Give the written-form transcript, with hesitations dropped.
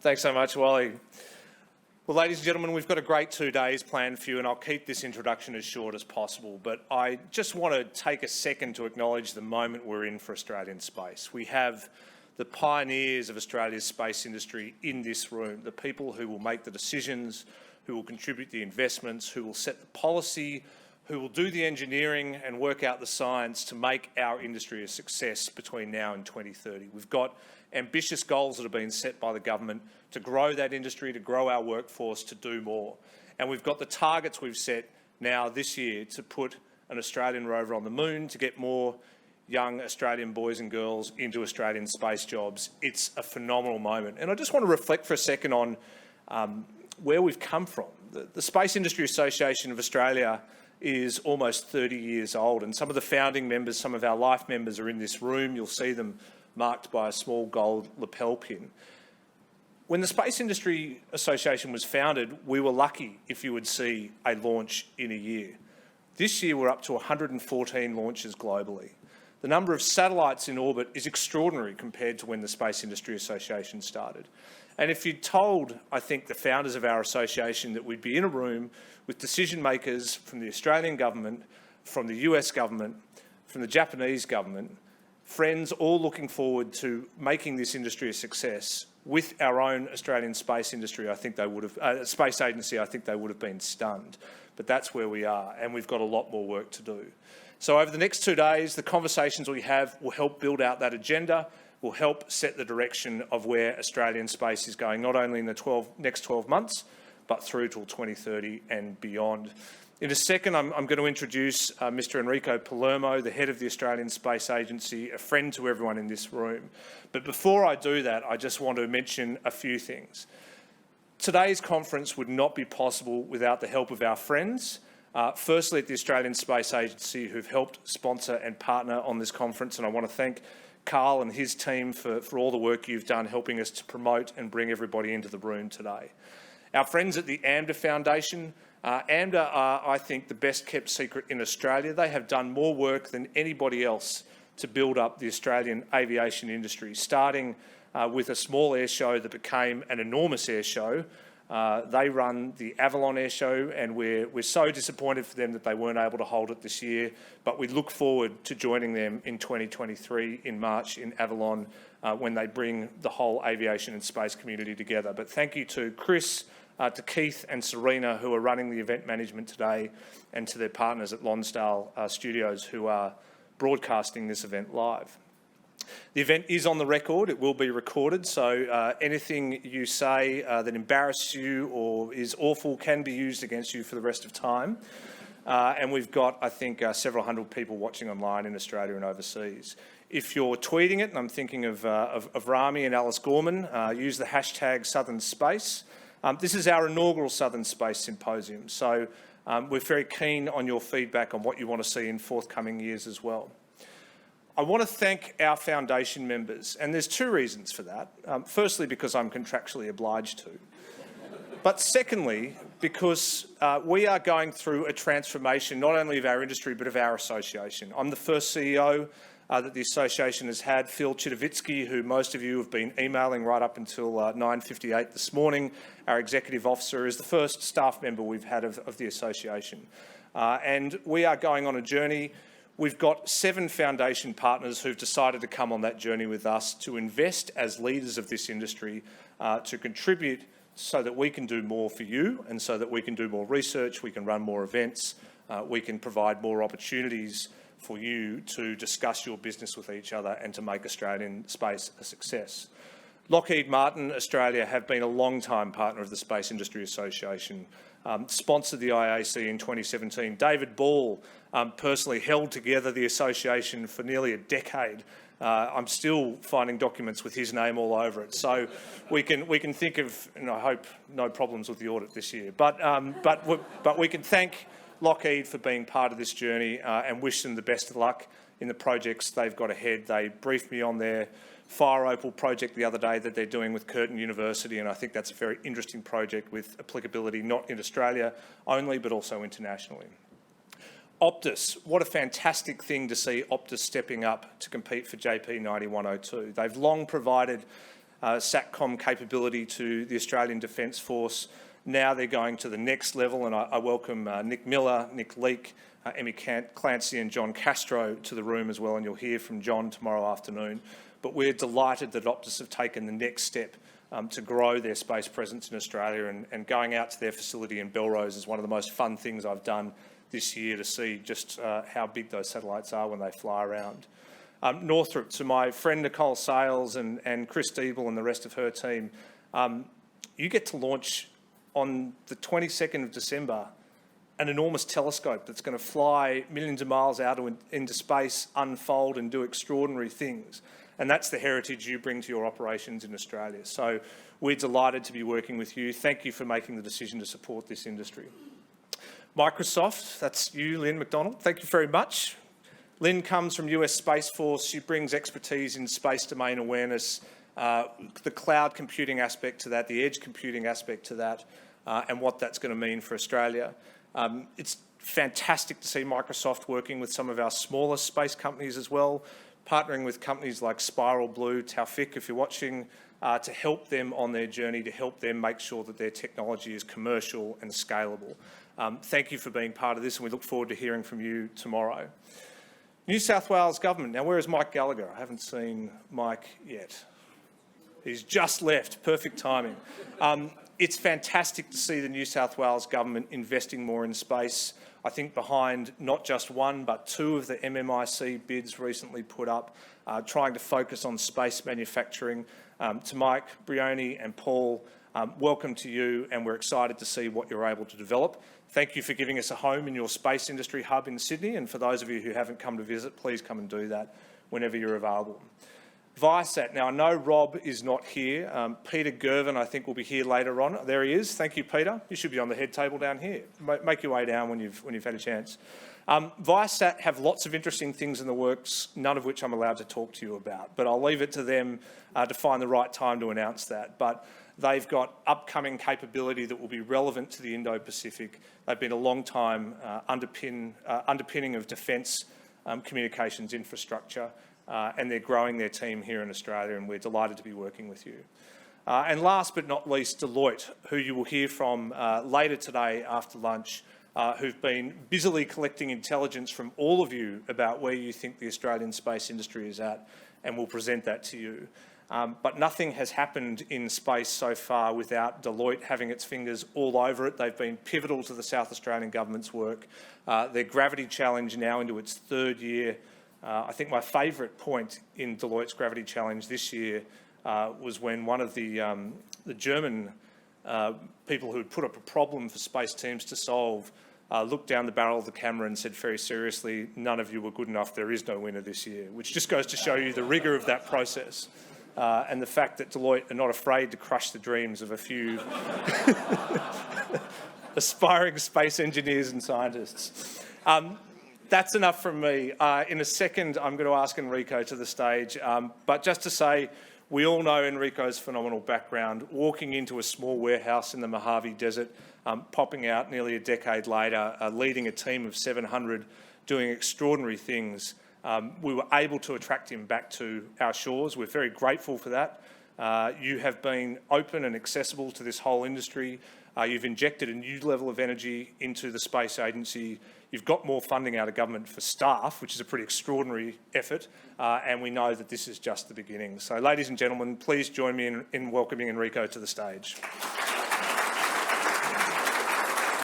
Thanks so much, Wally. Well, ladies and gentlemen, we've got a great 2 days planned for you, and I'll keep this introduction as short as possible. But I just want to take a second to acknowledge the moment we're in for Australian space. We have the pioneers of Australia's space industry in this room, the people who will make the decisions, who will contribute the investments, who will set the policy, who will do the engineering and work out the science to make our industry a success between now and 2030. We've got ambitious goals that have been set by the government to grow that industry, to grow our workforce, to do more. And we've got the targets we've set now this year to put an Australian rover on the moon, to get more young Australian boys and girls into Australian space jobs. It's a phenomenal moment. And I just want to reflect for a second on where we've come from. The Space Industry Association of Australia is almost 30 years old, and some of the founding members, some of our life members are in this room. You'll see them marked by a small gold lapel pin. When the Space Industry Association was founded, we were lucky if you would see a launch in a year. This year we're up to 114 launches globally. The number of satellites in orbit is extraordinary compared to when the Space Industry Association started. And if you'd told, I think, the founders of our association that we'd be in a room with decision makers from the Australian government, from the US government, from the Japanese government, friends all looking forward to making this industry a success with our own Australian space industry, I think they would have, space agency, I think they would have been stunned. But that's where we are, and we've got a lot more work to do. So over the next 2 days, the conversations we have will help build out that agenda, will help set the direction of where Australian space is going, not only in the next 12 months, but through till 2030 and beyond. In a second, I'm going to introduce Mr. Enrico Palermo, the head of the Australian Space Agency, a friend to everyone in this room. But before I do that, I just want to mention a few things. Today's conference would not be possible without the help of our friends. Firstly, at the Australian Space Agency, who've helped sponsor and partner on this conference, and I want to thank Carl and his team for all the work you've done helping us to promote and bring everybody into the room today. Our friends at the AMDA Foundation. AMDA are, I think, the best kept secret in Australia. They have done more work than anybody else to build up the Australian aviation industry, starting with a small air show that became an enormous air show. They run the Avalon Air Show, and we're so disappointed for them that they weren't able to hold it this year, but we look forward to joining them in 2023 in March in Avalon when they bring the whole aviation and space community together. But thank you to Chris, to Keith and Serena, who are running the event management today, and to their partners at Lonsdale Studios, who are broadcasting this event live. The event is on the record. It will be recorded, so anything you say that embarrasses you or is awful can be used against you for the rest of time. And we've got, I think, several hundred people watching online in Australia and overseas. If you're tweeting it, and I'm thinking of Rami and Alice Gorman, use the hashtag Southern Space. This is our inaugural Southern Space Symposium, so we're very keen on your feedback on what you want to see in forthcoming years as well. I want to thank our foundation members, and there's two reasons for that. Firstly, because I'm contractually obliged to. But secondly, because we are going through a transformation not only of our industry but of our association. I'm the first CEO that the association has had. Phil Chidovitsky, who most of you have been emailing right up until 9:58 this morning, our executive officer, is the first staff member we've had of the association. And we are going on a journey. We've got 7 foundation partners who've decided to come on that journey with us to invest as leaders of this industry, to contribute so that we can do more for you and so that we can do more research, we can run more events, we can provide more opportunities for you to discuss your business with each other and to make Australian space a success. Lockheed Martin Australia have been a long-time partner of the Space Industry Association, sponsored the IAC in 2017. David Ball personally held together the association for nearly a decade. I'm still finding documents with his name all over it. So we can think of, and I hope no problems with the audit this year, but we can thank Lockheed for being part of this journey and wish them the best of luck in the projects they've got ahead. They briefed me on their Fire Opal project the other day that they're doing with Curtin University, and I think that's a very interesting project with applicability not in Australia only, but also internationally. Optus, what a fantastic thing to see Optus stepping up to compete for JP 9102. They've long provided SATCOM capability to the Australian Defence Force. Now they're going to the next level, and I welcome Nick Miller, Nick Leake, Emmy Clancy and John Castro to the room as well, and you'll hear from John tomorrow afternoon. But we're delighted that Optus have taken the next step to grow their space presence in Australia, and going out to their facility in Belrose is one of the most fun things I've done this year, to see just how big those satellites are when they fly around. Northrop, to my friend Nicole Sales and Chris Deeble and the rest of her team, you get to launch on the 22nd of December an enormous telescope that's going to fly millions of miles out into space, unfold and do extraordinary things. And that's the heritage you bring to your operations in Australia. So we're delighted to be working with you. Thank you for making the decision to support this industry. Microsoft, that's you, Lynn McDonald. Thank you very much. Lynn comes from US Space Force. She brings expertise in space domain awareness, the cloud computing aspect to that, the edge computing aspect to that, and what that's going to mean for Australia. It's fantastic to see Microsoft working with some of our smaller space companies as well, partnering with companies like Spiral Blue, Taufik, if you're watching, to help them on their journey, to help them make sure that their technology is commercial and scalable. Thank you for being part of this, and we look forward to hearing from you tomorrow. New South Wales Government. Now, where is Mike Gallagher? I haven't seen Mike yet. He's just left. Perfect timing. It's fantastic to see the New South Wales Government investing more in space. I think behind not just one, but two of the MMIC bids recently put up, trying to focus on space manufacturing. To Mike, Brioni and Paul, welcome to you, and we're excited to see what you're able to develop. Thank you for giving us a home in your space industry hub in Sydney, and for those of you who haven't come to visit, please come and do that whenever you're available. Viasat. Now, I know Rob is not here. Peter Gervin, I think, will be here later on. There he is. Thank you, Peter. You should be on the head table down here. Make your way down when you've had a chance. Viasat have lots of interesting things in the works, none of which I'm allowed to talk to you about, but I'll leave it to them to find the right time to announce that. But they've got upcoming capability that will be relevant to the Indo-Pacific. They've been a long time underpinning of defence communications infrastructure. And they're growing their team here in Australia, and we're delighted to be working with you. And last but not least, Deloitte, who you will hear from later today after lunch, who've been busily collecting intelligence from all of you about where you think the Australian space industry is at, and we'll present that to you. But nothing has happened in space so far without Deloitte having its fingers all over it. They've been pivotal to the South Australian Government's work. Their Gravity Challenge now into its third year. I think my favourite point in Deloitte's Gravity Challenge this year was when one of the German people who had put up a problem for space teams to solve looked down the barrel of the camera and said very seriously, "None of you were good enough, there is no winner this year," which just goes to show you the rigour of that process and the fact that Deloitte are not afraid to crush the dreams of a few aspiring space engineers and scientists. That's enough from me. In a second, I'm going to ask Enrico to the stage. But just to say, we all know Enrico's phenomenal background. Walking into a small warehouse in the Mojave Desert, popping out nearly a decade later, leading a team of 700, doing extraordinary things. We were able to attract him back to our shores. We're very grateful for that. You have been open and accessible to this whole industry. You've injected a new level of energy into the Space Agency. You've got more funding out of government for staff, which is a pretty extraordinary effort, and we know that this is just the beginning. So, ladies and gentlemen, please join me in welcoming Enrico to the stage.